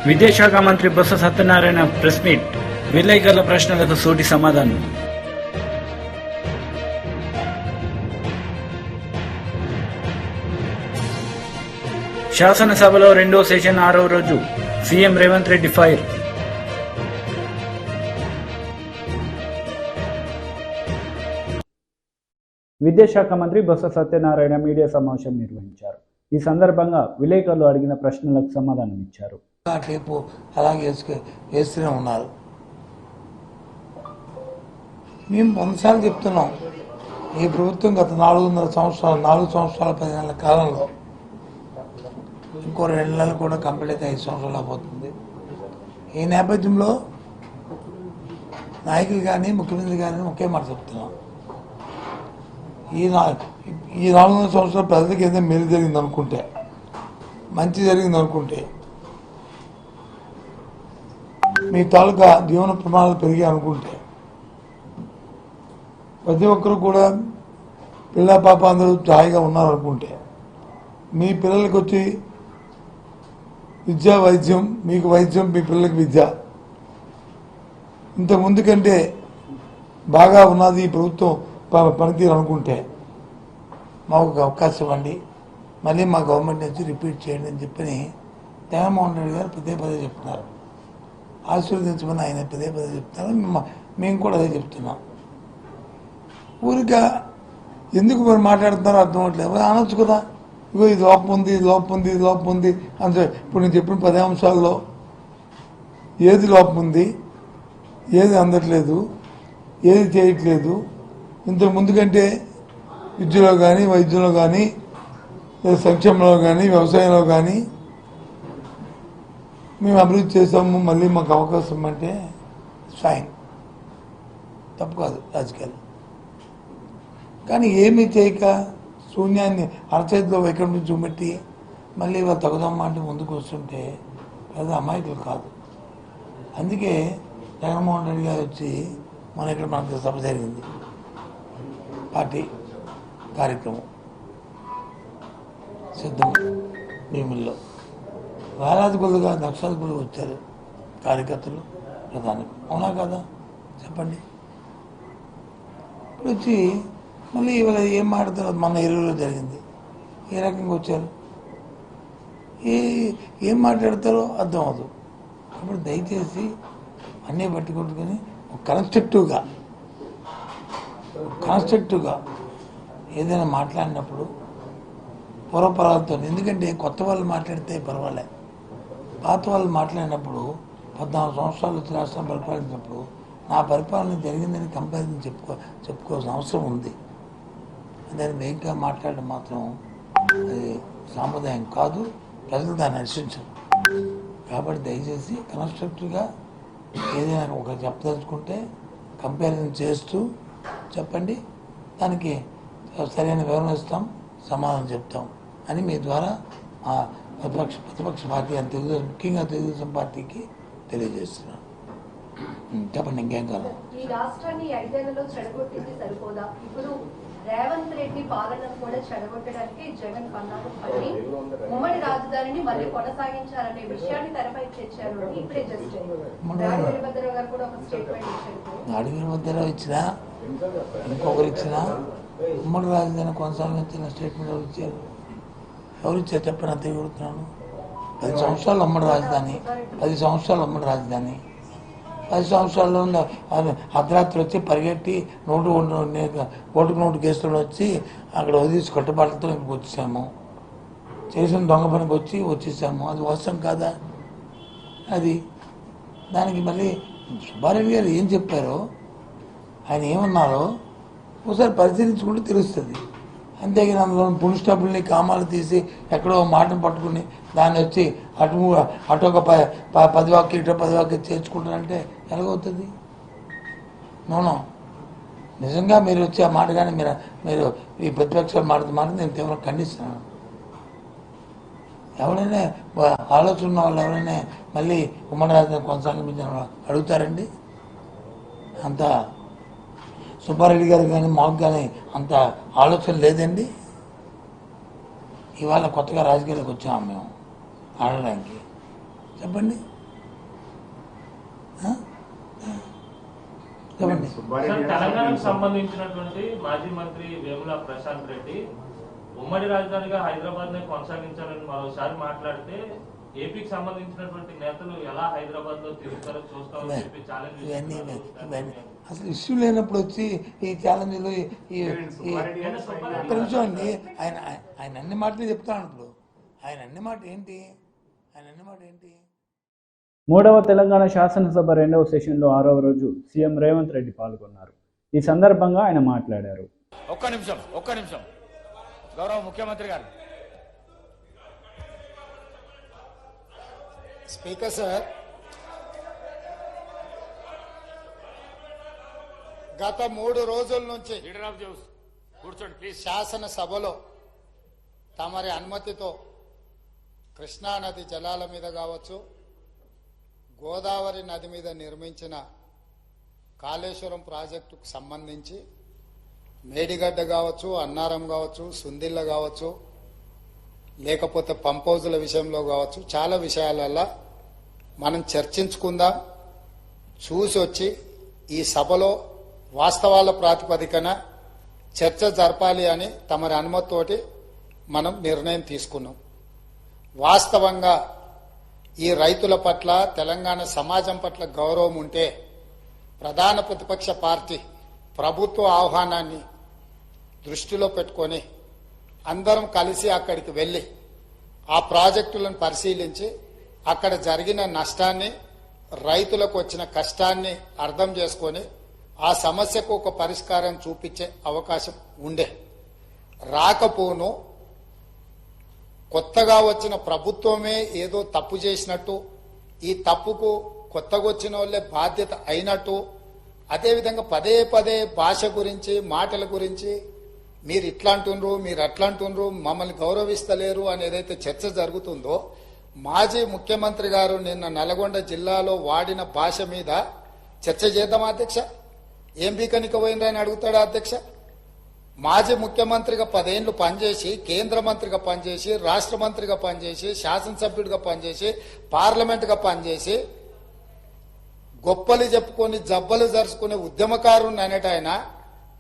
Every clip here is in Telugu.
విదేశాంగ మంత్రి బొత్స సత్యనారాయణ ప్రెస్ మీట్. విలేకరుల ప్రశ్నలకు సూటి సమాధానం. శాసనసభలో రెండో సెషన్ 6వ రోజు సీఎం రేవంత్ రెడ్డి ఫైర్. విద్యాశాఖ మంత్రి బొత్స సత్యనారాయణ మీడియా సమావేశం నిర్వహించారు. ఈ సందర్భంగా విలేకరులు అడిగిన ప్రశ్నలకు సమాధానం ఇచ్చారు. అలాగే వేస్తూనే ఉన్నారు. మేము 100 సార్లు చెప్తున్నాం, ఈ ప్రభుత్వం గత 4 సంవత్సరాల 10 నెలల కాలంలో ఇంకో 2 నెలలు కూడా కంప్లీట్ అయితే 5 సంవత్సరాలు అయిపోతుంది. ఈ నేపథ్యంలో నాయకులు కానీ ముఖ్యమంత్రి కానీ ఒకే మాట చెప్తున్నాం, ఈ 4 సంవత్సరాల ప్రజలకు ఏదైనా మేలు జరిగింది అనుకుంటే, మంచి జరిగింది అనుకుంటే, మీ తాలూకా జీవన ప్రమాణాలు పెరిగాయి అనుకుంటే, ప్రతి ఒక్కరు కూడా పిల్ల పాప అందరూ హాయిగా ఉన్నారనుకుంటే, మీ పిల్లలకి వచ్చి విద్య వైద్యం, మీకు వైద్యం, మీ పిల్లలకి విద్య ఇంత ముందు కంటే బాగా ఉన్నది ఈ ప్రభుత్వం పనితీరు అనుకుంటే మాకు అవకాశం ఇవ్వండి, మళ్ళీ మా గవర్నమెంట్ నుంచి రిపీట్ చేయండి అని చెప్పని జగన్మోహన్ రెడ్డి గారు పదే చెప్తున్నారు. ఆశీర్వదించమని ఆయన పదే చెప్తున్నారు. మేము కూడా అదే చెప్తున్నాం. ఊరిగా ఎందుకు మరి మాట్లాడుతున్నారో అర్థం అవ్వట్లేదు. అనొచ్చు కదా, ఇగో ఇది లోపం ఉంది, ఇది లోపం ఉంది, ఇది లోపం ఉంది అంటే. ఇప్పుడు నేను చెప్పిన 10 అంశాల్లో ఏది లోపం ఉంది, ఏది అందట్లేదు, ఏది చేయట్లేదు, ఇంతకు ముందు కంటే విద్యలో కానీ, వైద్యంలో కానీ, సంక్షేమంలో కానీ, వ్యవసాయంలో కానీ మేము అభివృద్ధి చేసాము, మళ్ళీ మాకు అవకాశం అంటే ఫైన్, తప్పు కాదు రాజకీయాలు. కానీ ఏమీ చేయక శూన్యాన్ని అరచేతిలో వైఖరి నుంచి చూపెట్టి మళ్ళీ వాళ్ళు తగుదమ్మా అంటే ముందుకు వస్తుంటే పెద్ద అమాయకులు కాదు. అందుకే జగన్మోహన్ రెడ్డి గారు వచ్చి ఇక్కడ మనకు సభ జరిగింది, పార్టీ కార్యక్రమం సిద్ధం భీముల్లో వేలాది కొద్దిగా లక్షల కొద్దిగా వచ్చారు కార్యకర్తలు, ప్రధాని. అవునా కదా చెప్పండి. ఇప్పుడు వచ్చి మళ్ళీ ఇవాళ ఏం మాట్లాడతారో మన ఎరువులో జరిగింది, ఏ రకంగా వచ్చారు, ఏం మాట్లాడతారో అర్థం అవదు. కాబట్టి దయచేసి అన్నీ పట్టుకుంటుకొని కన్స్ట్రక్టివ్గా ఏదైనా మాట్లాడినప్పుడు పూర్వపరాలతో, ఎందుకంటే కొత్త వాళ్ళు మాట్లాడితే పర్వాలే, పాత వాళ్ళు మాట్లాడినప్పుడు 14 సంవత్సరాలు వచ్చి రాష్ట్రం పరిపాలించినప్పుడు నా పరిపాలన జరిగిందని కంపారిజన్ చెప్పుకోవాల్సిన అవసరం ఉంది. దాన్ని వేగంగా మాట్లాడడం మాత్రం అది సాంప్రదాయం కాదు, ప్రజలు దాన్ని హర్షించరు. కాబట్టి దయచేసి కన్స్ట్రక్టివ్గా ఏదైనా ఒక చెప్పదలుచుకుంటే కంపారిజన్ చేస్తూ చెప్పండి, దానికి సరైన వివరణ ఇస్తాం, సమాధానం చెప్తాం అని మీ ద్వారా ప్రతిపక్ష పార్టీ అని తెలుగుదేశం, ముఖ్యంగా తెలుగుదేశం పార్టీకి తెలియజేస్తున్నాను. చెప్పండి, ఇంకేం కాదు. ఈ రాష్ట్రాన్ని 5 ఏళ్లలో చెడగొట్టింది సరిపోదా? ఇప్పుడు రేవంత్ రెడ్డి పాలనను కూడా చెడగొట్టడానికి జగన్ పన్నాగం పట్టి ఉమ్మడి రాజధానిని మళ్ళీ కొనసాగించాలనే విషయాన్ని తెరపై తెచ్చారు. ఇప్పుడే జస్ట్ నాడి వీరభద్రరావు గారు కూడా ఒక స్టేట్మెంట్ ఇచ్చారు. నాడి వీరభద్రరావు ఇచ్చినా, ఇంకొకరు ఇచ్చినా ఉమ్మడి రాజధాని కొనసాగించిన స్టేట్మెంట్ ఎవరు ఇచ్చారు? చెప్పని అంత ఎగురుతున్నాను. 10 సంవత్సరాలు ఉమ్మడి రాజధాని, 10 సంవత్సరాలు ఉమ్మడి రాజధాని, 10 సంవత్సరాల్లో అర్ధరాత్రి వచ్చి పరిగెట్టి ఓటుకు నోటు కేసులు వచ్చి అక్కడ వదిలేసి కట్టుబాట్లతో ఇక్కడికి వచ్చేసాము, చేసిన దొంగ పనికి వచ్చేసాము. అది వాస్తవం కాదా? అది దానికి మళ్ళీ సుబ్బారెడ్డి గారు ఏం చెప్పారో, ఆయన ఏమన్నారో ఒకసారి పరిశీలించుకుంటే తెలుస్తుంది. అంతేగాని అందులో పుల్ స్టాపుల్ని కామాలు తీసి ఎక్కడో మాటను పట్టుకుని దాన్ని వచ్చి అటు ఒక 10 వాక్యం ఇటు 10 వాక్యం చేర్చుకుంటారంటే ఎలాగవుతుంది? నోనో, నిజంగా మీరు వచ్చి ఆ మాట కానీ మీరు ఈ ప్రతిపక్షాలు మాట నేను తీవ్రంగా ఖండిస్తున్నాను. ఎవరైనా ఆలోచన ఉన్న వాళ్ళు ఎవరైనా మళ్ళీ ఉమ్మడి రాజధాని కొనసాగించిన అడుగుతారండి? అంత సుబ్బారెడ్డి గారు కానీ మాకు కానీ అంత ఆలోచన లేదండి. ఇవాళ కొత్తగా రాజకీయాలకు వచ్చాము మేము ఆడడానికి. చెప్పండి. చెప్పండి. సార్, తెలంగాణకు సంబంధించినటువంటి మాజీ మంత్రి వేముల ప్రశాంత్ రెడ్డి ఉమ్మడి రాజధానిగా హైదరాబాద్ నే కొనసాగించాలని మరోసారి మాట్లాడితే ఏపీకి సంబంధించినటువంటి నేతలు ఎలా హైదరాబాద్ లో తిరుగుతారో చూస్తామని చెప్పి ఇవన్నీ ఛాలెంజ్ అసలు ఇష్యూ లేనప్పుడు వచ్చి ఈ ఛాలెంజ్లు ఒక్క నిమిషం అండి. ఆయన ఆయన అన్ని మాటలు చెప్తాను. ఇప్పుడు ఆయన అన్ని మాట ఏంటి? మూడవ తెలంగాణ శాసనసభ రెండవ సెషన్లో 6వ రోజు సీఎం రేవంత్ రెడ్డి పాల్గొన్నారు. ఈ సందర్భంగా ఆయన మాట్లాడారు. ఒక్క నిమిషం గౌరవ ముఖ్యమంత్రి గారు. స్పీకర్ సార్, గత 3 రోజుల నుంచి కూర్చోండి ప్లీజ్. శాసనసభలో తమరి అనుమతితో కృష్ణానది జలాల మీద కావచ్చు, గోదావరి నది మీద నిర్మించిన కాళేశ్వరం ప్రాజెక్టుకు సంబంధించి మేడిగడ్డ కావచ్చు, అన్నారం కావచ్చు, సుందిల్ల కావచ్చు, లేకపోతే పంప్ హౌజుల విషయంలో కావచ్చు, చాలా విషయాలల్లో మనం చర్చించుకుందాం, చూసి వచ్చి ఈ సభలో వాస్తవాల ప్రాతిపదికన చర్చ జరపాలి అని తమరి అనుమతితోటి మనం నిర్ణయం తీసుకున్నాం. వాస్తవంగా ఈ రైతుల పట్ల, తెలంగాణ సమాజం పట్ల గౌరవం ఉంటే ప్రధాన ప్రతిపక్ష పార్టీ ప్రభుత్వ ఆహ్వానాన్ని దృష్టిలో పెట్టుకొని అందరం కలిసి అక్కడికి వెళ్లి ఆ ప్రాజెక్టులను పరిశీలించి అక్కడ జరిగిన నష్టాన్ని, రైతులకు వచ్చిన కష్టాన్ని అర్థం చేసుకొని ఆ సమస్యకు ఒక పరిష్కారం చూపించే అవకాశం ఉండే. రాకపోను కొత్తగా వచ్చిన ప్రభుత్వమే ఏదో తప్పు చేసినట్టు, ఈ తప్పుకు కొత్తగా వచ్చిన వాళ్ళే బాధ్యత అయినట్టు, అదేవిధంగా పదే పదే భాష గురించి, మాటల గురించి మీరు ఇట్లా అంటుండ్రు, మీరు అట్లా అంటుండ్రు, మమ్మల్ని గౌరవిస్తలేరు అని ఏదైతే చర్చ జరుగుతుందో, మాజీ ముఖ్యమంత్రి గారు నిన్న నల్గొండ జిల్లాలో వాడిన భాష మీద చర్చ చేద్దామా అధ్యక్ష? ఏం బీకనిక పోయినరా అని అడుగుతాడా అధ్యక్ష? మాజీ ముఖ్యమంత్రిగా 10 ఏళ్లు పనిచేసి, కేంద్ర మంత్రిగా పనిచేసి, రాష్ట్ర మంత్రిగా పనిచేసి, శాసనసభ్యుడిగా పనిచేసి, పార్లమెంటుగా పనిచేసి, గొప్పలు చెప్పుకొని జబ్బలు జరుచుకునే ఉద్యమకారుని అనేట ఆయన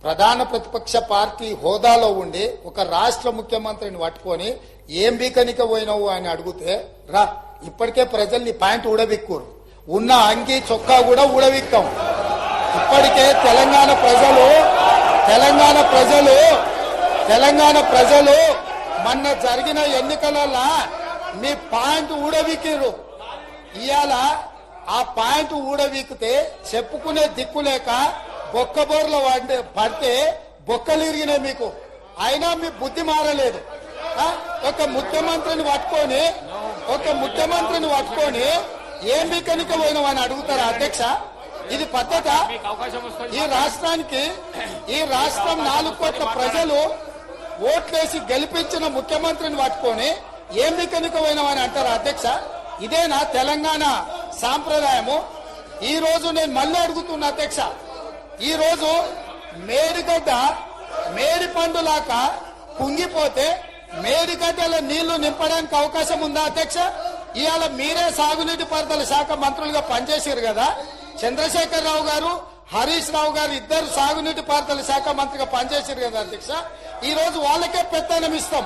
ప్రధాన ప్రతిపక్ష పార్టీ హోదాలో ఉండి ఒక రాష్ట్ర ముఖ్యమంత్రిని పట్టుకొని ఏం బీకనిక పోయినావు అని అడిగితే, రా ఇప్పటికే ప్రజల్ని పాయింట్ ఊడబిక్కురు, ఉన్న అంగి చొక్కా కూడా ఊడబిక్కాం. ఇప్పటికే తెలంగాణ ప్రజలు మొన్న జరిగిన ఎన్నికలలో మీ పాయింట్ ఊడబిక్కిరు. ఇవాళ ఆ పాయింట్ ఊడబిక్కితే చెప్పుకునే దిక్కులేక బొక్కబోర్ల పడితే బొక్కలు ఇరిగినాయి మీకు. అయినా మీ బుద్ధి మారలేదు. ఒక ముఖ్యమంత్రిని పట్టుకొని ఏం బికనిక పోయినామని అడుగుతారా అధ్యక్ష? ఇది పద్ధత? ఈ రాష్ట్రం 4 కోట్ల ప్రజలు ఓట్లేసి గెలిపించిన ముఖ్యమంత్రిని పట్టుకొని ఏం బికనిక పోయినామని అంటారా అధ్యక్ష? ఇదేనా తెలంగాణ సాంప్రదాయము? ఈ రోజు నేను మళ్ళీ అడుగుతున్నా అధ్యక్ష, ఈ రోజు మేడిగడ్డ మేడి పండులాక కుంగిపోతే మేడిగడ్డల నీళ్లు నింపడానికి అవకాశం ఉందా అధ్యక్ష? ఇవాళ మీరే సాగునీటి పారుదల శాఖ మంత్రులుగా పనిచేశారు కదా. చంద్రశేఖర్ రావు గారు, హరీష్ రావు గారు ఇద్దరు సాగునీటి పారుదల శాఖ మంత్రిగా పనిచేశారు కదా అధ్యక్ష. ఈ రోజు వాళ్ళకే పెత్తనం ఇస్తాం,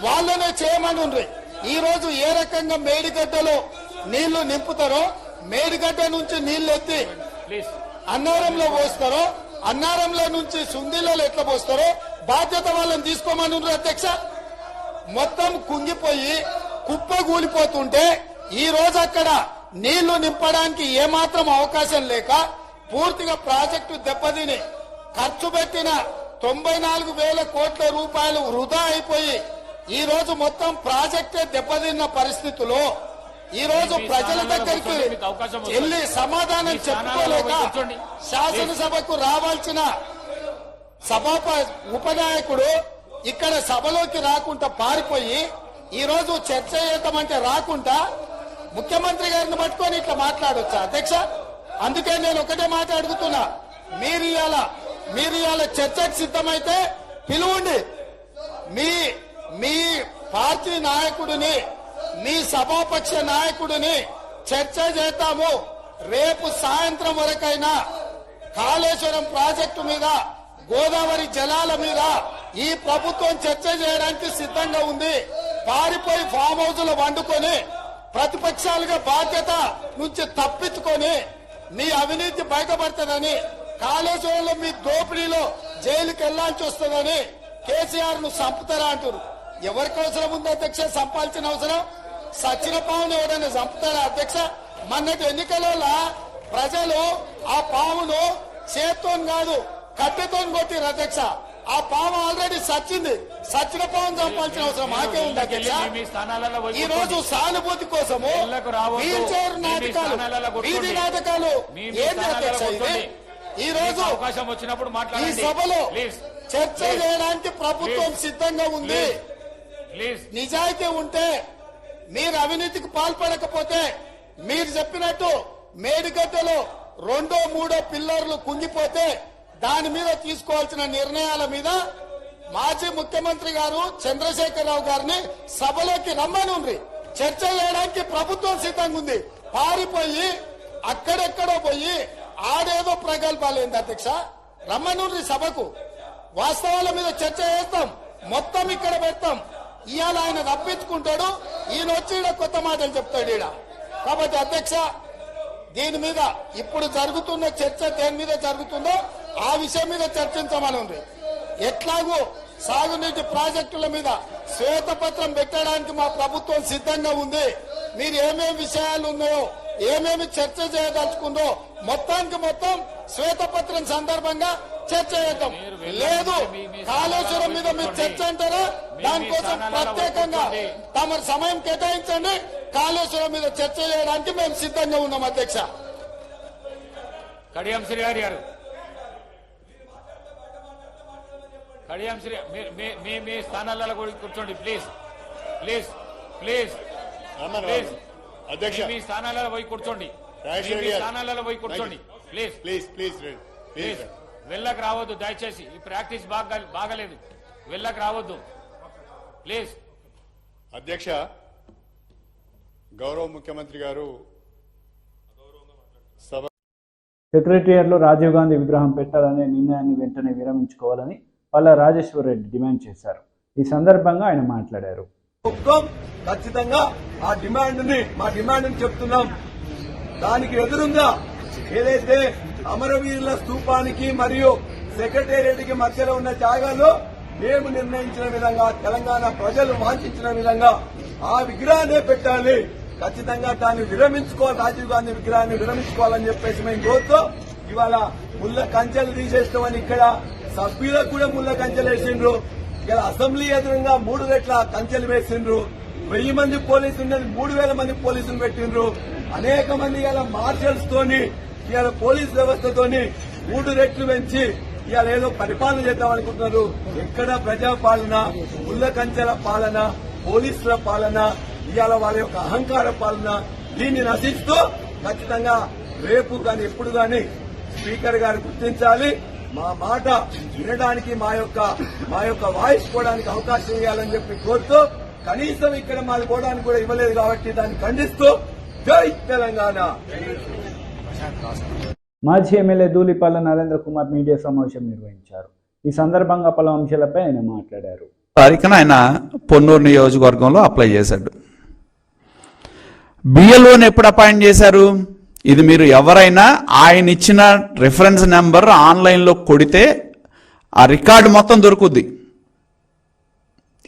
వాళ్ళనే చేయమని ఉండ్రి. ఈ రోజు ఏ రకంగా మేడిగడ్డలో నీళ్లు నింపుతారో, మేడిగడ్డ నుంచి నీళ్లు ఎత్తి అన్నారంలో పోస్తారో, అన్నారంలో నుంచి సుందిలలో ఎట్లా పోస్తారో బాధ్యత వాళ్ళని తీసుకోమని ఉండ్రి అధ్యక్ష. మొత్తం కుంగిపోయి కుప్పగూలిపోతుంటే ఈ రోజు అక్కడ నీళ్లు నింపడానికి ఏమాత్రం అవకాశం లేక పూర్తిగా ప్రాజెక్టు దెబ్బతిని ఖర్చు పెట్టిన 94,000 కోట్ల రూపాయలు వృధా అయిపోయి ఈ రోజు మొత్తం ప్రాజెక్టే దెబ్బతిన్న పరిస్థితుల్లో ఈ రోజు ప్రజల దగ్గరికి వెళ్లి సమాధానం చెప్పుకోలేక శాసనసభకు రావాల్సిన ఉపనాయకుడు ఇక్కడ సభలోకి రాకుండా పారిపోయి ఈ రోజు చర్చ చేద్దామంటే రాకుండా ముఖ్యమంత్రి గారిని పట్టుకొని ఇట్లా మాట్లాడొచ్చా అధ్యక్ష? అందుకే నేను ఒకటే మాట అడుగుతున్నా, మీరు ఇవాళ చర్చకు సిద్ధమైతే పిలువండి. మీ పార్టీ నాయకుడిని, మీ సభాపక్ష నాయకుడిని చర్చ చేద్దాము, రేపు సాయంత్రం వరకైనా కాళేశ్వరం ప్రాజెక్టు మీద, గోదావరి జలాల మీద ఈ ప్రభుత్వం చర్చ చేయడానికి సిద్ధంగా ఉంది. పారిపోయి ఫామ్ హౌస్ లో వండుకొని ప్రతిపక్షాలుగా బాధ్యత నుంచి తప్పించుకొని మీ అవినీతి బయటపడుతుందని, కాళేశ్వరంలో మీ దోపిడీలో జైలుకి వెళ్లాల్సి వస్తుందని కేసీఆర్ ను చంపుతారా అంటారు. ఎవరికి అవసరం ఉంది అధ్యక్ష చంపాల్సిన అవసరం? సచిన పావును ఎవరైనా చంపుతారా అధ్యక్ష? మొన్నటి ఎన్నికలలో ప్రజలు ఆ పావును చేత్తో కాదు కట్టెతో కొట్టిరు అధ్యక్ష. ఆ పాము ఆల్రెడీ సచ్చింది. సచిన పావును చంపాల్సిన అవసరం మాకే ఉంది అధ్యక్ష. ఈ రోజు సానుభూతి కోసము వీల్ చైర్ నాటకాలు, వీధి నాటకాలు ఏంటి అధ్యక్ష? ఇది ఈ రోజు అవకాశం వచ్చినప్పుడు ఈ సభలో చర్చ చేయడానికి ప్రభుత్వం సిద్ధంగా ఉంది. నిజాయితీ ఉంటే, మీరు అవినీతికి పాల్పడకపోతే, మీరు చెప్పినట్టు మేడిగడ్డలో 2, 3 పిల్లర్లు కుంగిపోతే దాని మీద తీసుకోవాల్సిన నిర్ణయాల మీద మాజీ ముఖ్యమంత్రి గారు చంద్రశేఖరరావు గారిని సభలోకి రమ్మనుండ్రి. చర్చ చేయడానికి ప్రభుత్వం సిద్ధంగా ఉంది. పారిపోయి అక్కడెక్కడో పోయి ఆడేదో ప్రగల్భాలేంది అధ్యక్ష? రమ్మనుండ్రి సభకు. వాస్తవాల మీద చర్చ చేస్తాం, మొత్తం ఇక్కడ పెడతాం. ఇవాళ ఆయన తప్పించుకుంటాడు, ఈయన వచ్చి ఈడ కొత్త మాటలు చెప్తాడు ఈడ. కాబట్టి అధ్యక్ష, దీని మీద ఇప్పుడు జరుగుతున్న చర్చ దేని మీద జరుగుతుందో ఆ విషయం మీద చర్చించమని ఉంది. ఎట్లాగూ సాగునీటి ప్రాజెక్టుల మీద శ్వేతపత్రం పెట్టడానికి మా ప్రభుత్వం సిద్ధంగా ఉంది. మీరు ఏమేమి విషయాలు ఉన్నాయో, ఏమేమి చర్చ చేయదలుచుకుందో మొత్తానికి మొత్తం శ్వేతపత్రం సందర్భంగా చర్చ చేద్దాం. లేదు కాళేశ్వరం మీద మీరు చర్చ అంటారా? దానికోసం ప్రత్యేకంగా తమ సమయం కేటాయించండి. కాళేశ్వరం మీద చర్చ చేయడానికి మేము సిద్ధంగా ఉన్నాం అధ్యక్ష. కడియం శ్రీ గారు, కడియం శ్రీ మీ స్థానాలలో కూర్చోండి ప్లీజ్. ప్లీజ్ ప్లీజ్ ప్లీజ్ అధ్యక్ష, మీ స్థానాలలో పోయి కూర్చోండి. మీ స్థానాలలో పోయి కూర్చోండి ప్లీజ్. ప్లీజ్ ప్లీజ్ ప్లీజ్ వెళ్ళకు రావద్దు దయచేసి. ఈ ప్రాక్టీస్ బాగలేదు, వెళ్ళకు రావద్దు ప్లీజ్. అధ్యక్ష, గౌరవ ముఖ్యమంత్రి గారు సభ సెక్రటేరియట్లో రాజీవ్ గాంధీ విగ్రహం పెట్టాలనే నిర్ణయాన్ని వెంటనే విరమించుకోవాలని పల్లా రాజేశ్వర్ రెడ్డి డిమాండ్ చేశారు. ఈ సందర్భంగా ఆయన మాట్లాడారు. ఖచ్చితంగా ఆ మా డిమాండ్ చెప్తున్నాం. దానికి ఎదురుగా ఏదైతే అమరవీరుల స్తూపానికి మరియు సెక్రటేరియట్ కి మధ్యలో ఉన్న జాగాలో మేము నిర్ణయించిన విధంగా, తెలంగాణ ప్రజలు వాంఛించిన విధంగా ఆ విగ్రహాన్ని పెట్టాలి. ఖచ్చితంగా దాన్ని విరమించుకోవాలి, రాజీవ్ గాంధీ విగ్రహాన్ని విరమించుకోవాలని చెప్పేసి మేము కోరుతూ ఇవాళ ముళ్ళ కంచెలు తీసేస్తామని ఇక్కడ సభ్యులకు కూడా ముళ్ళ కంచెలు వేసిండ్రు. ఇలా అసెంబ్లీ ఎదురుగా 3 రెట్ల కంచెలు వేసిండ్రు. 1000 మంది పోలీసులు ఉన్నది 3000 మంది పోలీసులు పెట్టిండ్రు. అనేక మంది ఇలా మార్షల్స్ తోని, ఇలా పోలీస్ వ్యవస్థతోని 3 రెట్లు పెంచి ఇవాళ ఏదో పరిపాలన చేద్దామనుకుంటున్నారు. ఎక్కడ ప్రజాపాలన, ముళ్ళ కంచెల పాలన, పోలీసుల పాలన, ఇవాళ వాళ్ళ యొక్క అహంకార పాలన, దీన్ని నశిస్తూ ఖచ్చితంగా రేపు కానీ ఎప్పుడు కానీ స్పీకర్ గారు గుర్తించాలి. మా మాట వినడానికి, మా యొక్క వాయిస్ పోవడానికి అవకాశం ఇవ్వాలని చెప్పి కోరుతూ, కనీసం ఇక్కడ మాది పోవడానికి కూడా ఇవ్వలేదు కాబట్టి దాన్ని ఖండిస్తూ జై తెలంగాణ. మాజీ ఎమ్మెల్యే ధూళిపాల నరేంద్ర కుమార్ మీడియా సమావేశం నిర్వహించారు. ఈ సందర్భంగా పలు అంశాలపై ఆయన మాట్లాడారు. తారీఖున ఆయన పొన్నూరు నియోజకవర్గంలో అప్లై చేశాడు. బిఎల్ఓని ఎప్పుడు అపాయింట్ చేశారు? ఇది మీరు ఎవరైనా ఆయన ఇచ్చిన రిఫరెన్స్ నెంబర్ ఆన్లైన్లో కొడితే ఆ రికార్డు మొత్తం దొరుకుద్ది,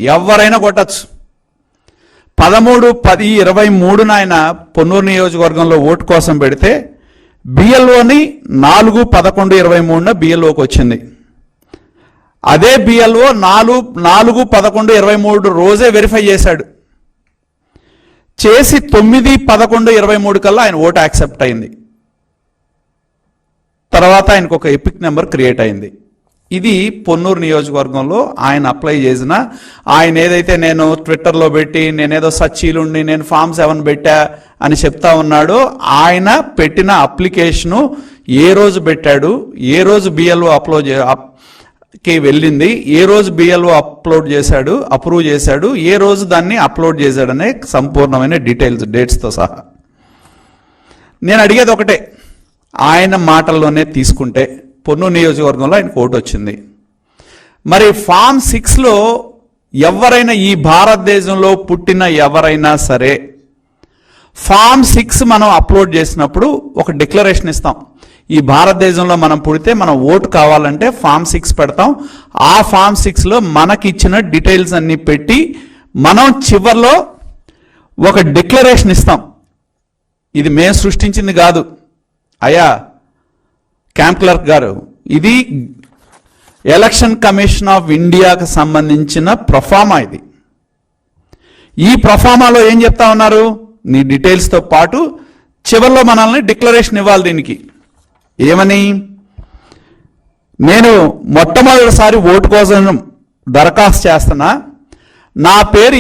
ఎవరైనా కొట్టచ్చు. 13/10/23 ఆయన పొన్నూరు నియోజకవర్గంలో ఓటు కోసం పెడితే బిఎల్ఓని 4/11/23 బిఎల్ఓకి వచ్చింది. అదే బిఎల్ఓ 4/11/23 రోజే వెరిఫై చేశాడు. చేసి 9/11/23 కల్లా ఆయన ఓటు యాక్సెప్ట్ అయింది. తర్వాత ఆయనకు ఒక ఎపిక్ నెంబర్ క్రియేట్ అయింది. ఇది పొన్నూరు నియోజకవర్గంలో ఆయన అప్లై చేసిన, ఆయన ఏదైతే నేను ట్విట్టర్లో పెట్టి నేనేదో సచ్చీలుండి నేను ఫామ్ 7 పెట్టా అని చెప్తా ఉన్నాడో, ఆయన పెట్టిన అప్లికేషను ఏ రోజు పెట్టాడు, ఏ రోజు బిఎల్ఓ కి వెళ్ళింది, ఏ రోజు బిఎల్ఓ అప్లోడ్ చేశాడు, అప్రూవ్ చేశాడు, ఏ రోజు దాన్ని అప్లోడ్ చేశాడనే సంపూర్ణమైన డీటెయిల్స్, డేట్స్తో సహా. నేను అడిగేది ఒకటే, ఆయన మాటల్లోనే తీసుకుంటే పొన్నూరు నియోజకవర్గంలో ఆయనకు ఓటు వచ్చింది. మరి ఫామ్ 6లో ఎవరైనా, ఈ భారతదేశంలో పుట్టిన ఎవరైనా సరే ఫామ్ 6 మనం అప్లోడ్ చేసినప్పుడు ఒక డిక్లరేషన్ ఇస్తాం. ఈ భారతదేశంలో మనం పుడితే మనం ఓటు కావాలంటే ఫామ్ 6 పెడతాం. ఆ ఫామ్ 6లో మనకి ఇచ్చిన డీటెయిల్స్ అన్ని పెట్టి మనం చివర్లో ఒక డిక్లరేషన్ ఇస్తాం. ఇది మేము సృష్టించింది కాదు అయ్యా క్యాంప్ క్లర్క్ గారు, ఇది ఎలక్షన్ కమిషన్ ఆఫ్ ఇండియాకు సంబంధించిన ప్రొఫార్మా. ఇది ఈ ప్రొఫార్మాలో ఏం చెప్తా ఉన్నారు, నీ డీటెయిల్స్తో పాటు చివరిలో మనల్ని డిక్లరేషన్ ఇవ్వాలి. దీనికి ఏమని, నేను మొట్టమొదటిసారి ఓటు కోసం దరఖాస్తు చేస్తున్నా, నా పేరు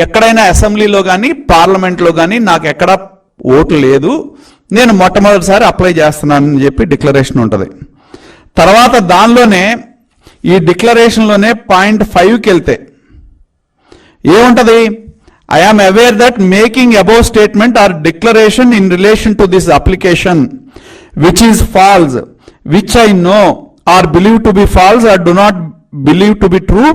ఎక్కడైనా అసెంబ్లీలో కానీ పార్లమెంట్లో కానీ నాకు ఎక్కడ ఓటు లేదు, నేను మొట్టమొదటిసారి అప్లై చేస్తున్నానని చెప్పి డిక్లరేషన్ ఉంటుంది. తర్వాత దానిలోనే ఈ డిక్లరేషన్లోనే పాయింట్ 5కి వెళ్తే ఏముంటుంది, I am aware that making above statement or declaration in relation to this application which is false, which I know or believe to be false or do not believe to be true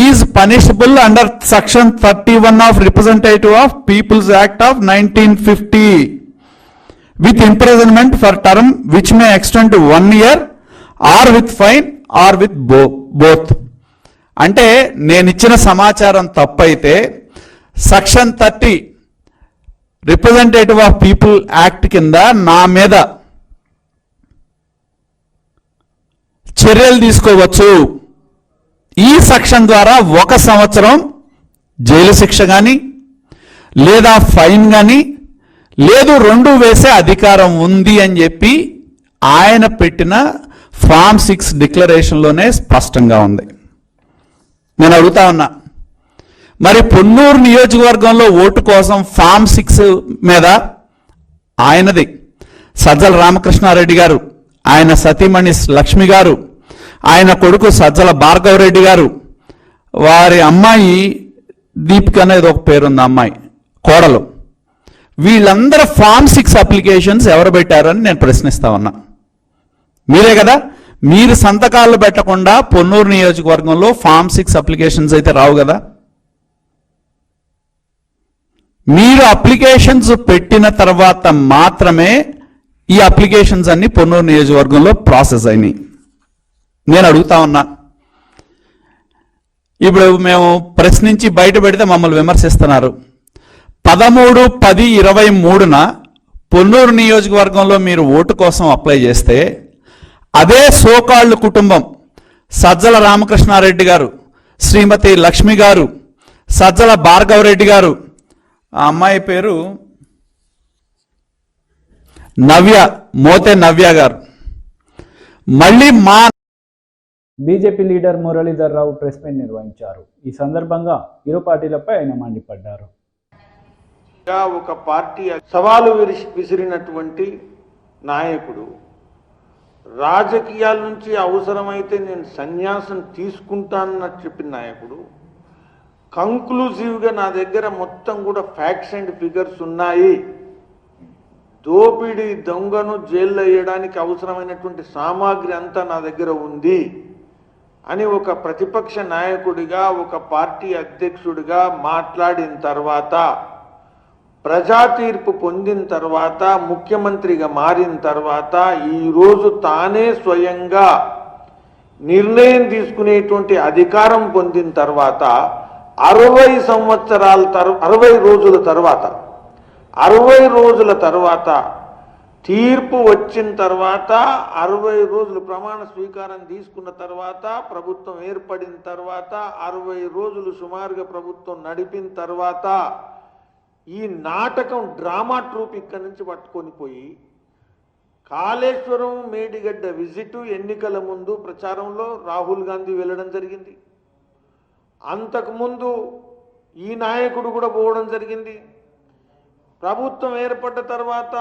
is punishable under section 31 of Representative of People's Act of 1950 with imprisonment for term which may extend to 1 year or with fine or with both. అంటే నేను ఇచ్చిన సమాచారం తప్పైతే section 30 representative of people act కింద నా మీద చర్యలు తీసుకోవచ్చు. ఈ సెక్షన్ ద్వారా 1 సంవత్సరం జైలు శిక్ష కానీ లేదా ఫైన్ కానీ లేదు 2 వేసే అధికారం ఉంది అని చెప్పి ఆయన పెట్టిన ఫామ్ 6 డిక్లరేషన్లోనే స్పష్టంగా ఉంది. నేను అడుగుతా ఉన్నా, మరి పొన్నూరు నియోజకవర్గంలో ఓటు కోసం ఫామ్ 6 మీద ఆయనది సజ్జల రామకృష్ణారెడ్డి గారు, ఆయన సతీమణి లక్ష్మి గారు, ఆయన కొడుకు సజ్జల భార్గవరెడ్డి గారు, వారి అమ్మాయి దీపిక అనేది ఒక పేరుంది అమ్మాయి కోడలు, వీళ్ళందరూ ఫామ్ 6 అప్లికేషన్స్ ఎవరు పెట్టారని నేను ప్రశ్నిస్తా ఉన్నా. మీరే కదా, మీరు సంతకాలు పెట్టకుండా పొన్నూరు నియోజకవర్గంలో ఫామ్ 6 అప్లికేషన్స్ అయితే రావు కదా. మీరు అప్లికేషన్స్ పెట్టిన తర్వాత మాత్రమే ఈ అప్లికేషన్స్ అన్ని పొన్నూరు నియోజకవర్గంలో ప్రాసెస్ అయినాయి. నేను అడుగుతా ఉన్నా, ఇప్పుడు మేము ప్రశ్నించి బయట పెడితే మమ్మల్ని విమర్శిస్తున్నారు. 13/10/23 పొన్నూరు నియోజకవర్గంలో మీరు ఓటు కోసం అప్లై చేస్తే అదే సోకాళ్ళు కుటుంబం సజ్జల రామకృష్ణారెడ్డి గారు, శ్రీమతి లక్ష్మి గారు, సజ్జల భార్గవరెడ్డి గారు, ఆ అమ్మాయి పేరు నవ్య, మోతే నవ్య గారు, మళ్ళీ మా BJP leader Muralidhar Rao press meet నిర్వహించారు. ఈ సందర్భంగా ఇరు పార్టీలపై ఆయన మండిపడ్డారు. ఒక పార్టీ సవాలు విసిరినటువంటి నాయకుడు, రాజకీయాల నుంచి అవసరమైతే నేను సన్యాసం తీసుకుంటానని చెప్పిన నాయకుడు, కంక్లూజివ్గా నా దగ్గర మొత్తం కూడా ఫ్యాక్ట్స్ అండ్ ఫిగర్స్ ఉన్నాయి, దోపిడీ దొంగను జైల్లో వేయడానికి అవసరమైనటువంటి సామాగ్రి అంతా నా దగ్గర ఉంది అని ఒక ప్రతిపక్ష నాయకుడిగా, ఒక పార్టీ అధ్యక్షుడిగా మాట్లాడిన తర్వాత, ప్రజా తీర్పు పొందిన తర్వాత, ముఖ్యమంత్రిగా మారిన తర్వాత, ఈరోజు తానే స్వయంగా నిర్ణయం తీసుకునేటువంటి అధికారం పొందిన తర్వాత 60 రోజుల తర్వాత తీర్పు వచ్చిన తర్వాత 60 రోజులు ప్రమాణ స్వీకారం తీసుకున్న తర్వాత, ప్రభుత్వం ఏర్పడిన తర్వాత 60 రోజులు సుమారుగా ప్రభుత్వం నడిపిన తర్వాత ఈ నాటకం డ్రామా ట్రూప్ ఇక్కడి నుంచి పట్టుకొని పోయి కాళేశ్వరం మేడిగడ్డ విజిట్ ఎన్నికల ముందు ప్రచారంలో రాహుల్ గాంధీ వెళ్ళడం జరిగింది. అంతకుముందు ఈ నాయకుడు కూడా పోవడం జరిగింది. ప్రభుత్వం ఏర్పడ్డ తర్వాత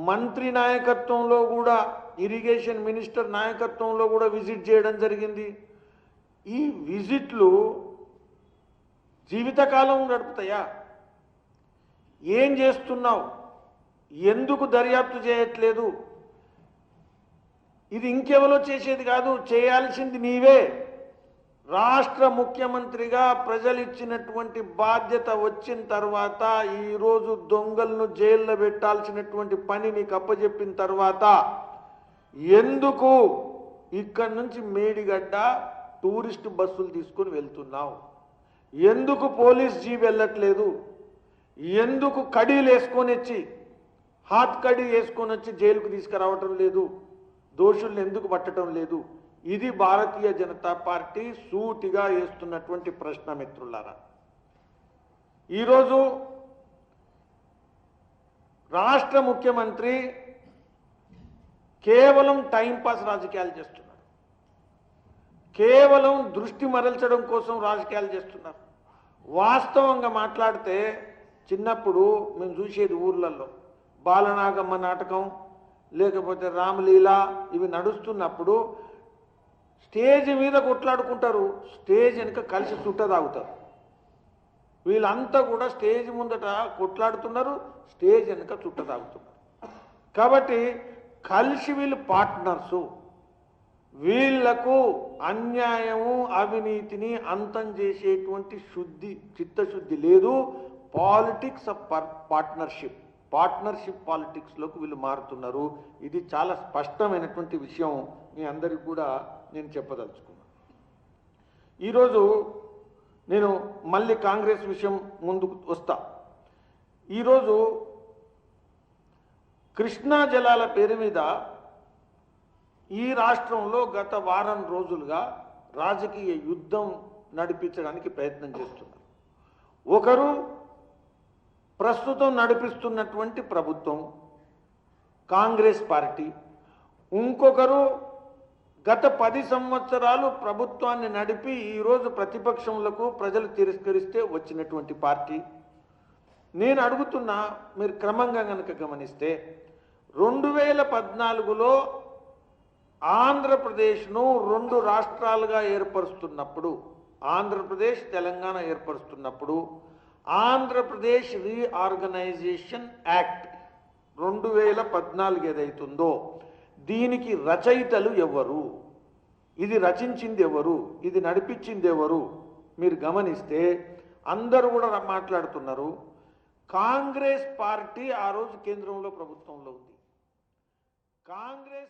మంత్రి నాయకత్వంలో కూడా, ఇరిగేషన్ మినిస్టర్ నాయకత్వంలో కూడా విజిట్ చేయడం జరిగింది. ఈ విజిట్లు జీవితకాలం గడుపుతాయా? ఏం చేస్తున్నావు, ఎందుకు దర్యాప్తు చేయట్లేదు? ఇది ఇంకెవరో చేసేది కాదు, చేయాల్సింది నీవే. రాష్ట్ర ముఖ్యమంత్రిగా ప్రజలు ఇచ్చినటువంటి బాధ్యత వచ్చిన తర్వాత ఈరోజు దొంగలను జైల్లో పెట్టాల్సినటువంటి పని నీకు అప్పచెప్పిన తర్వాత ఎందుకు ఇక్కడి నుంచి మేడిగడ్డ టూరిస్ట్ బస్సులు తీసుకొని వెళ్తున్నావు? ఎందుకు పోలీస్ జీప్ వెళ్ళట్లేదు? ఎందుకు కడీలు వేసుకొని వచ్చి హాత్ కడీ వేసుకొని వచ్చి జైలుకు తీసుకురావటం లేదు? దోషుల్ని ఎందుకు పట్టడం లేదు? ఇది భారతీయ జనతా పార్టీ సూటిగా వేస్తున్నటువంటి ప్రశ్న మిత్రులారా. ఈరోజు రాష్ట్ర ముఖ్యమంత్రి కేవలం టైంపాస్ రాజకీయాలు చేస్తున్నారు, కేవలం దృష్టి మరల్చడం కోసం రాజకీయాలు చేస్తున్నారు. వాస్తవంగా మాట్లాడితే చిన్నప్పుడు మేము చూసేది ఊర్లలో బాలనాగమ్మ నాటకం లేకపోతే రామలీల ఇవి నడుస్తున్నప్పుడు స్టేజ్ మీద కొట్లాడుకుంటారు, స్టేజ్ వెనుక కలిసి చుట్ట తాగుతారు. వీళ్ళంతా కూడా స్టేజ్ ముందట కొట్లాడుతున్నారు, స్టేజ్ వెనుక చుట్ట తాగుతున్నారు. కాబట్టి కలిసి వీళ్ళు పార్ట్నర్సు. వీళ్లకు అన్యాయము అవినీతిని అంతం చేసేటువంటి చిత్తశుద్ధి లేదు. పాలిటిక్స్ ఆఫ్ పార్ట్నర్షిప్ పాలిటిక్స్లోకి వీళ్ళు మారుతున్నారు. ఇది చాలా స్పష్టమైనటువంటి విషయం మీ అందరికీ కూడా నేను చెప్పదలుచుకున్నాను. ఈరోజు నేను మళ్ళీ కాంగ్రెస్ విషయం ముందుకు వస్తా. ఈరోజు కృష్ణా జలాల పేరు మీద ఈ రాష్ట్రంలో గత వారం రోజులుగా రాజకీయ యుద్ధం నడిపించడానికి ప్రయత్నం చేస్తున్నారు. ఒకరు ప్రస్తుతం నడిపిస్తున్నటువంటి ప్రభుత్వం కాంగ్రెస్ పార్టీ, ఇంకొకరు గత 10 సంవత్సరాలు ప్రభుత్వాన్ని నడిపి ఈరోజు ప్రతిపక్షంలకు ప్రజలు తిరస్కరిస్తే వచ్చినటువంటి పార్టీ. నేను అడుగుతున్నా, మీరు క్రమంగా కనుక గమనిస్తే 2014లో ఆంధ్రప్రదేశ్ను 2 రాష్ట్రాలుగా ఏర్పరుస్తున్నప్పుడు, ఆంధ్రప్రదేశ్ తెలంగాణ ఏర్పరుస్తున్నప్పుడు ఆంధ్రప్రదేశ్ రీఆర్గనైజేషన్ యాక్ట్ 2014 ఏదైతుందో దీనికి రచయితలు ఎవరు, ఇది రచించింది ఎవరు, ఇది నడిపించింది ఎవరు? మీరు గమనిస్తే అందరూ కూడా మాట్లాడుతున్నారు. కాంగ్రెస్ పార్టీ ఆ రోజు కేంద్రంలో ప్రభుత్వంలో ఉంది. కాంగ్రెస్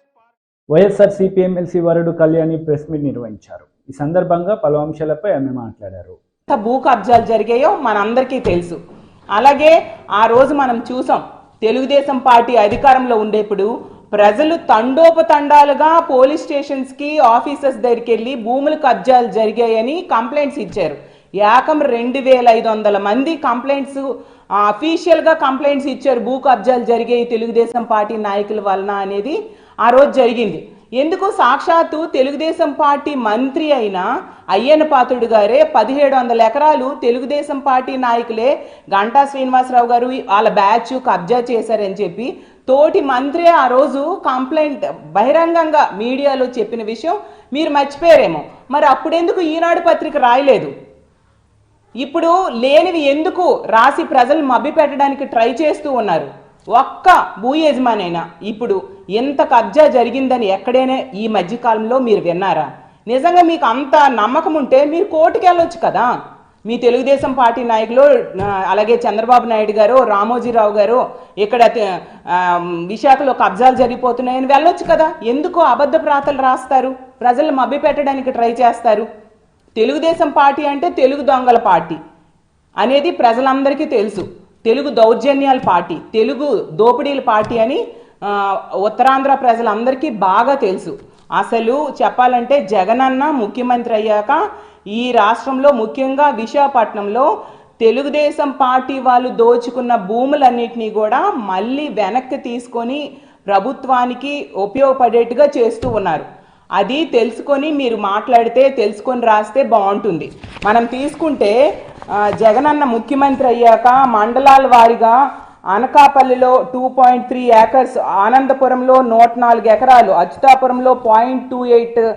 వైఎస్ఆర్సీపీ ఎమ్మెల్సీ వరుడు కళ్యాణి ప్రెస్ మీట్ నిర్వహించారు. ఈ సందర్భంగా పలు అంశాలపై ఆమె మాట్లాడారు. భూ కబ్జాలు జరిగాయో మనందరికీ తెలుసు. అలాగే ఆ రోజు మనం చూసాం, తెలుగుదేశం పార్టీ అధికారంలో ఉండేప్పుడు ప్రజలు తండోపతండాలుగా పోలీస్ స్టేషన్స్కి ఆఫీసర్స్ దగ్గరికి వెళ్ళి భూములు కబ్జాలు జరిగాయని కంప్లైంట్స్ ఇచ్చారు. ఏకం 2500 మంది కంప్లైంట్స్ అఫీషియల్గా కంప్లైంట్స్ ఇచ్చారు, భూ కబ్జాలు జరిగాయి తెలుగుదేశం పార్టీ నాయకుల వలన అనేది ఆ రోజు జరిగింది. ఎందుకు సాక్షాత్తు తెలుగుదేశం పార్టీ మంత్రి అయిన అయ్యన్న పాత్రుడు గారే 1700 ఎకరాలు తెలుగుదేశం పార్టీ నాయకులే గంటా శ్రీనివాసరావు గారు వాళ్ళ బ్యాచ్ కబ్జా చేశారని చెప్పి తోటి మంత్రి ఆ రోజు కంప్లైంట్ బహిరంగంగా మీడియాలో చెప్పిన విషయం మీరు మర్చిపోయారేమో. మరి అప్పుడెందుకు ఈనాడు పత్రిక రాయలేదు? ఇప్పుడు లేనివి ఎందుకు రాసి ప్రజలు మభ్యపెట్టడానికి ట్రై చేస్తూ ఉన్నారు? ఒక్క భూ యజమానైనా ఇప్పుడు ఎంత కబ్జా జరిగిందని ఎక్కడైనా ఈ మధ్యకాలంలో మీరు విన్నారా? నిజంగా మీకు అంత నమ్మకం ఉంటే మీరు కోర్టుకి వెళ్ళొచ్చు కదా. మీ తెలుగుదేశం పార్టీ నాయకులు అలాగే చంద్రబాబు నాయుడు గారు, రామోజీరావు గారు ఇక్కడ విశాఖలో కబ్జాలు జరిగిపోతున్నాయని వెళ్ళొచ్చు కదా. ఎందుకు అబద్ధ ప్రాతలు రాస్తారు? ప్రజలు మభ్యపెట్టడానికి ట్రై చేస్తారు. తెలుగుదేశం పార్టీ అంటే తెలుగు దొంగల పార్టీ అనేది ప్రజలందరికీ తెలుసు. తెలుగు దౌర్జన్యాల పార్టీ, తెలుగు దోపిడీల పార్టీ అని ఉత్తరాంధ్ర ప్రజలందరికీ బాగా తెలుసు. అసలు చెప్పాలంటే జగనన్న ముఖ్యమంత్రి అయ్యాక ఈ రాష్ట్రంలో ముఖ్యంగా విశాఖపట్నంలో తెలుగుదేశం పార్టీ వాళ్ళు దోచుకున్న భూములన్నింటినీ కూడా మళ్ళీ వెనక్కి తీసుకొని ప్రభుత్వానికి ఉపయోగపడేట్టుగా చేస్తూ ఉన్నారు. అది తెలుసుకొని మీరు మాట్లాడితే, తెలుసుకొని రాస్తే బాగుంటుంది. మనం తీసుకుంటే జగనన్న ముఖ్యమంత్రి అయ్యాక మండలాల వారీగా అనకాపల్లిలో 2.3 ఏకర్స్, ఆనందపురంలో 104 ఎకరాలు, అచ్యుతాపురంలో 0.28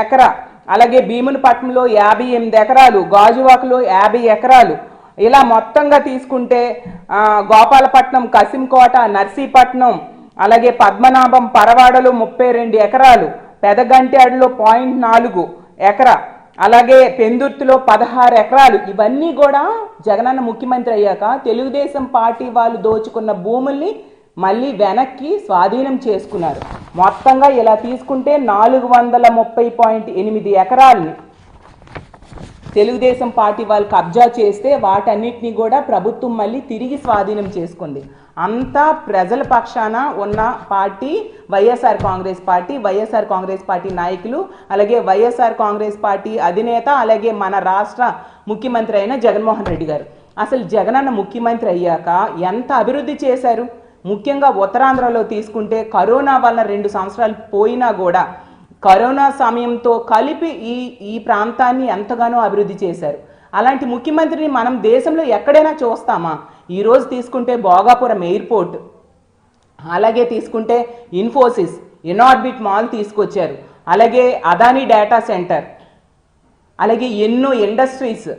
ఎకరా, అలాగే భీమునిపట్నంలో 58 ఎకరాలు, గాజువాకలో 50 ఎకరాలు, ఇలా మొత్తంగా తీసుకుంటే గోపాలపట్నం, కసింకోట, నర్సీపట్నం, అలాగే పద్మనాభం, పరవాడలో 32 ఎకరాలు, పెదగంట్యాడులో 0.4 ఎకరా, అలాగే పెందుర్తిలో 16 ఎకరాలు. ఇవన్నీ కూడా జగనన్న ముఖ్యమంత్రి అయ్యాక తెలుగుదేశం పార్టీ వాళ్ళు దోచుకున్న భూముల్ని మళ్ళీ వెనక్కి స్వాధీనం చేసుకున్నారు. మొత్తంగా ఇలా తీసుకుంటే 430.8 ఎకరాలని తెలుగుదేశం పార్టీ వాళ్ళు కబ్జా చేస్తే వాటన్నిటినీ కూడా ప్రభుత్వం మళ్ళీ తిరిగి స్వాధీనం చేసుకుంది. అంతా ప్రజల పక్షాన ఉన్న party YSR Congress party, YSR Congress party నాయకులు, అలాగే వైఎస్ఆర్ కాంగ్రెస్ పార్టీ అధినేత, అలాగే మన రాష్ట్ర ముఖ్యమంత్రి అయిన జగన్మోహన్ రెడ్డి గారు. అసలు జగనన్న ముఖ్యమంత్రి అయ్యాక ఎంత అభివృద్ధి చేశారు? ముఖ్యంగా ఉత్తరాంధ్రలో తీసుకుంటే కరోనా వల్ల 2 సంవత్సరాలు పోయినా కూడా కరోనా సమయంతో కలిపి ఈ ప్రాంతాన్ని ఎంతగానో అభివృద్ధి చేశారు. అలాంటి ముఖ్యమంత్రిని మనం దేశంలో ఎక్కడైనా చూస్తామా? ఈరోజు తీసుకుంటే భోగాపురం ఎయిర్పోర్ట్, అలాగే తీసుకుంటే ఇన్ఫోసిస్, ఇనార్బిట్ మాల్ తీసుకొచ్చారు, అలాగే అదానీ డేటా సెంటర్, అలాగే ఎన్నో ఇండస్ట్రీస్.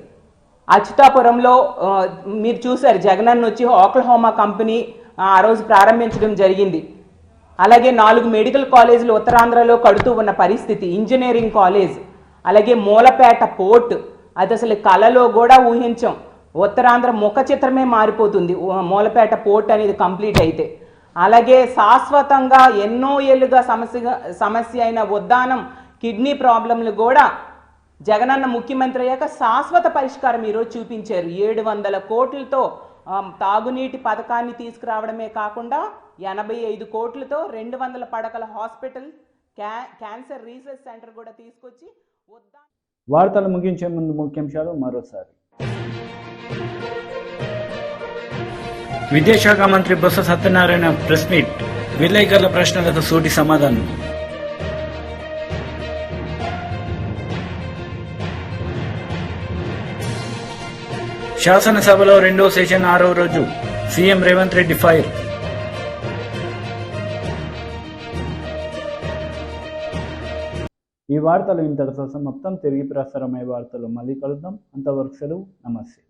అచ్యుతాపురంలో మీరు చూశారు, జగనన్న వచ్చి ఓక్లహోమా కంపెనీ ఆ రోజు ప్రారంభించడం జరిగింది. అలాగే 4 మెడికల్ కాలేజీలు ఉత్తరాంధ్రలో కడుతూ ఉన్న పరిస్థితి, ఇంజనీరింగ్ కాలేజ్, అలాగే మూలపేట పోర్ట్, అది అసలు కళలో కూడా ఊహించాం. ఉత్తరాంధ్ర ముఖ చిత్రమే మారిపోతుంది మూలపేట పోర్ట్ అనేది కంప్లీట్ అయితే. అలాగే శాశ్వతంగా ఎన్నో ఏళ్ళుగా సమస్య అయిన ఉద్దానం కిడ్నీ ప్రాబ్లంలు కూడా జగనన్న ముఖ్యమంత్రి అయ్యాక శాశ్వత పరిష్కారం ఈరోజు చూపించారు. 700 కోట్లతో తాగునీటి పథకాన్ని తీసుకురావడమే కాకుండా 85 కోట్లతో 200 పడకల హాస్పిటల్, క్యాన్సర్ రీసెర్చ్ సెంటర్ కూడా తీసుకొచ్చి వార్తలు ముగించే ముందు ముఖ్యాంశాలు మరోసారి. విద్యాశాఖ మంత్రి బొత్స సత్యనారాయణ ప్రెస్ మీట్, విలేకరుల ప్రశ్నలకు సూటి సమాధానం. శాసనసభలో 2వ సెషన్ 6వ రోజు సీఎం రేవంత్ రెడ్డి ఫైర్. ఈ వార్తలు ఇంతటితో సమాప్తం. తిరిగి ప్రసారమయ్యే వార్తలు మళ్ళీ కలుద్దాం. అంతవరకు సెలవు. నమస్తే.